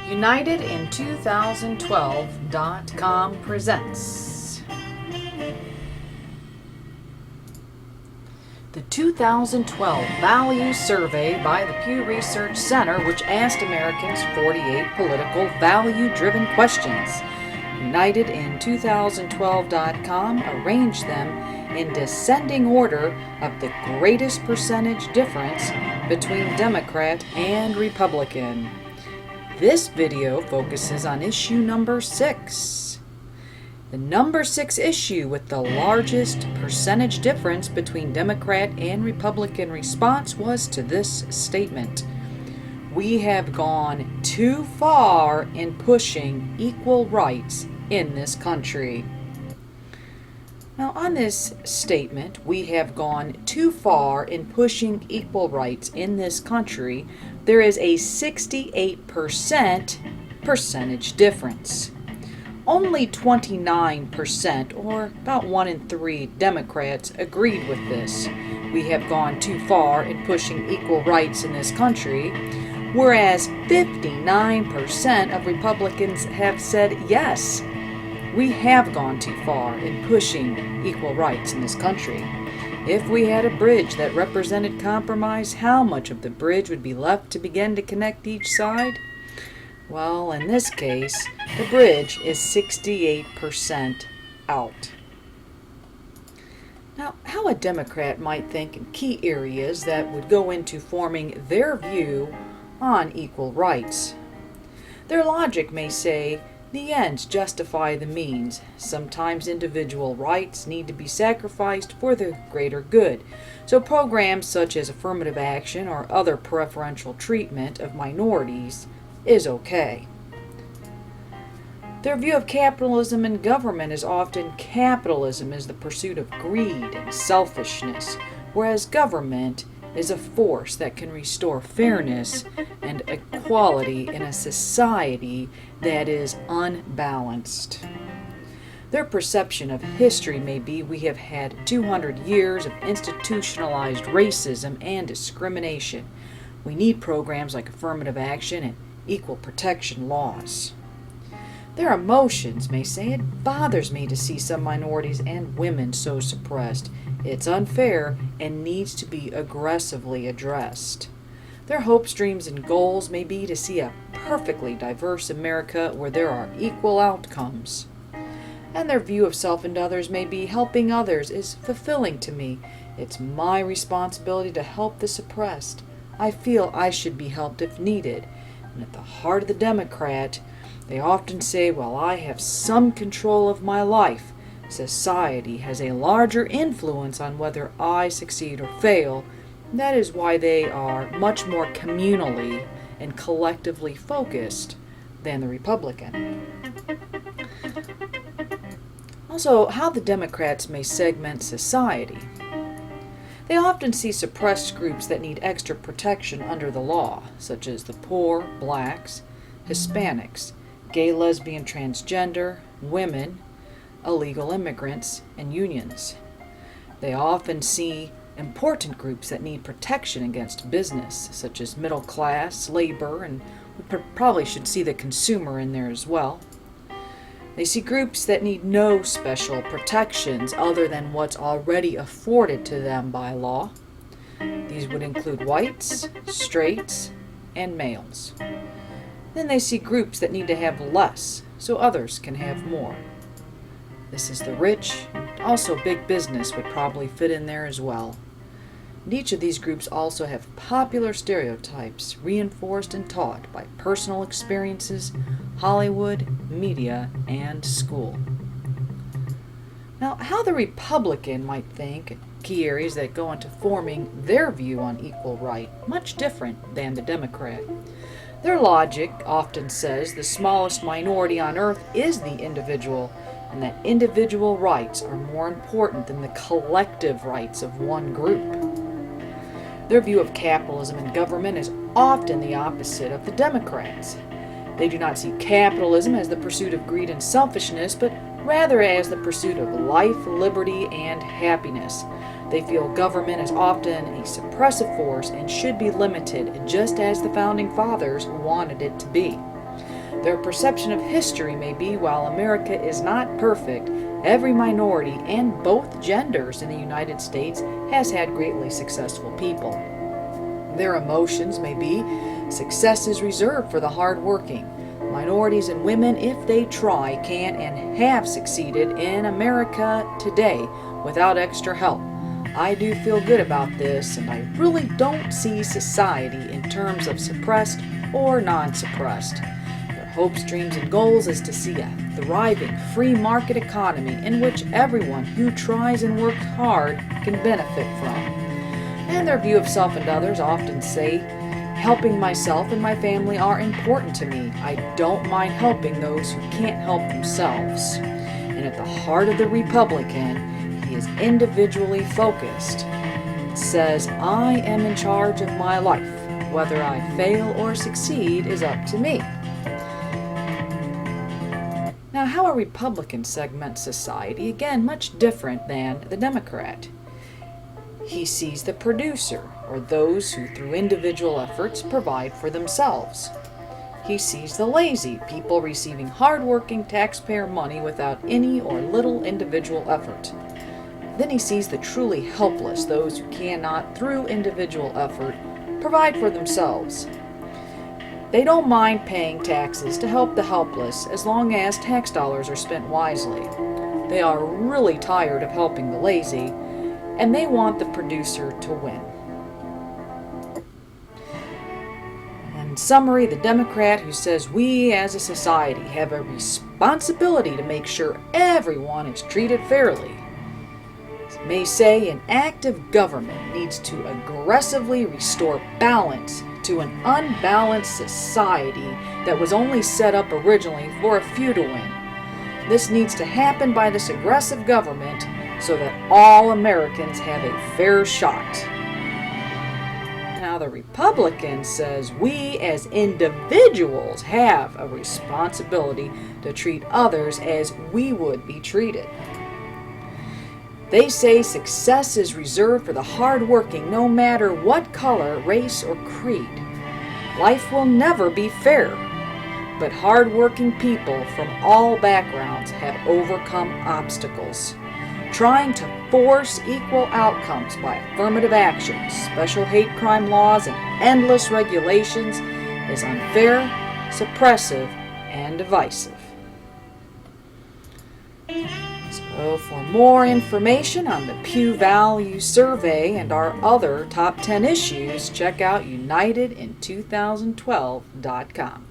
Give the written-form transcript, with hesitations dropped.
UnitedIn2012.com presents the 2012 Values Survey by the Pew Research Center, which asked Americans 48 political value-driven questions. UnitedIn2012.com arranged them in descending order of the greatest percentage difference between Democrat and Republican. This video focuses on issue number 6. The number 6 issue with the largest percentage difference between Democrat and Republican response was to this statement: "We have gone too far in pushing equal rights in this country." Now, on this statement, "we have gone too far in pushing equal rights in this country," there is a 68% percentage difference. Only 29%, or about 1 in 3 Democrats, agreed with this. We have gone too far in pushing equal rights in this country, whereas 59% of Republicans have said yes. We have gone too far in pushing equal rights in this country. If we had a bridge that represented compromise, how much of the bridge would be left to begin to connect each side? Well, in this case, the bridge is 68% out. Now, how a Democrat might think in key areas that would go into forming their view on equal rights. Their logic may say, the ends justify the means. Sometimes individual rights need to be sacrificed for the greater good. So programs such as affirmative action or other preferential treatment of minorities is okay. Their view of capitalism and government is often capitalism is the pursuit of greed and selfishness, whereas government is a force that can restore fairness and equality in a society that is unbalanced. Their perception of history may be we have had 200 years of institutionalized racism and discrimination. We need programs like affirmative action and equal protection laws. Their emotions may say it bothers me to see some minorities and women so suppressed. It's unfair and needs to be aggressively addressed. Their hopes, dreams, and goals may be to see a perfectly diverse America where there are equal outcomes. And their view of self and others may be helping others is fulfilling to me. It's my responsibility to help the oppressed. I feel I should be helped if needed. And at the heart of the Democrat, they often say, well, I have some control of my life. Society has a larger influence on whether I succeed or fail. That is why they are much more communally and collectively focused than the Republican. Also, how the Democrats may segment society. They often see suppressed groups that need extra protection under the law, such as the poor, blacks, Hispanics, gay, lesbian, transgender, women, illegal immigrants, and unions. They often see important groups that need protection against business, such as middle class, labor, and we probably should see the consumer in there as well. They see groups that need no special protections other than what's already afforded to them by law. These would include whites, straights, and males. Then they see groups that need to have less so others can have more. This is the rich, and also big business would probably fit in there as well. And each of these groups also have popular stereotypes reinforced and taught by personal experiences, Hollywood, media, and school. Now, how the Republican might think in key areas that go into forming their view on equal right, much different than the Democrat. Their logic often says the smallest minority on earth is the individual, and that individual rights are more important than the collective rights of one group. Their view of capitalism and government is often the opposite of the Democrats. They do not see capitalism as the pursuit of greed and selfishness, but rather as the pursuit of life, liberty, and happiness. They feel government is often a suppressive force and should be limited, just as the Founding Fathers wanted it to be. Their perception of history may be while America is not perfect, every minority and both genders in the United States has had greatly successful people. Their emotions may be success is reserved for the hardworking. Minorities and women, if they try, can and have succeeded in America today without extra help. I do feel good about this, and I really don't see society in terms of suppressed or non-suppressed. Their hopes, dreams, and goals is to see a thriving free market economy in which everyone who tries and works hard can benefit from. And their view of self and others often say, helping myself and my family are important to me. I don't mind helping those who can't help themselves. And at the heart of the Republican, he is individually focused. It says, I am in charge of my life. Whether I fail or succeed is up to me. Now, how a Republican segments society, again, much different than the Democrat. He sees the producer, or those who through individual efforts provide for themselves. He sees the lazy, people receiving hard-working taxpayer money without any or little individual effort. Then he sees the truly helpless, those who cannot, through individual effort, provide for themselves. They don't mind paying taxes to help the helpless as long as tax dollars are spent wisely. They are really tired of helping the lazy, and they want the producer to win. In summary, the Democrat who says we as a society have a responsibility to make sure everyone is treated fairly may say an active government needs to aggressively restore balance to an unbalanced society that was only set up originally for a few to win. This needs to happen by this aggressive government so that all Americans have a fair shot. Now the Republican says we as individuals have a responsibility to treat others as we would be treated. They say success is reserved for the hardworking no matter what color, race, or creed. Life will never be fair, but hardworking people from all backgrounds have overcome obstacles. Trying to force equal outcomes by affirmative action, special hate crime laws, and endless regulations is unfair, suppressive, and divisive. So for more information on the Pew Value Survey and our other top 10 issues, check out UnitedIn2012.com.